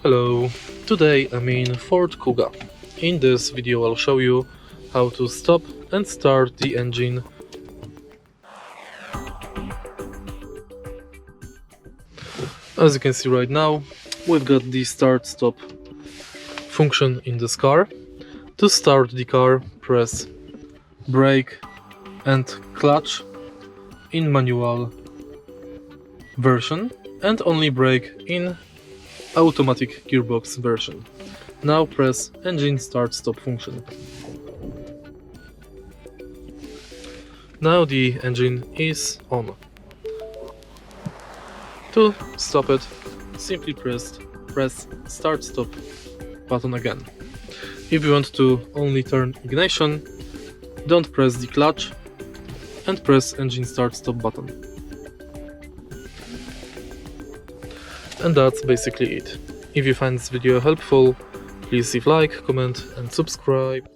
Hello, today I'm in Ford Kuga. In this video I'll show you how to stop and start the engine. As you can see right now, we've got the start-stop function in this car. To start the car, press brake and clutch in manual version and only brake in automatic gearbox version. Now press engine start-stop function. Now the engine is on. To stop it, simply press start-stop button again. If you want to only turn ignition, don't press the clutch and press engine start-stop button. And that's basically it. If you find this video helpful, please leave like, comment and subscribe.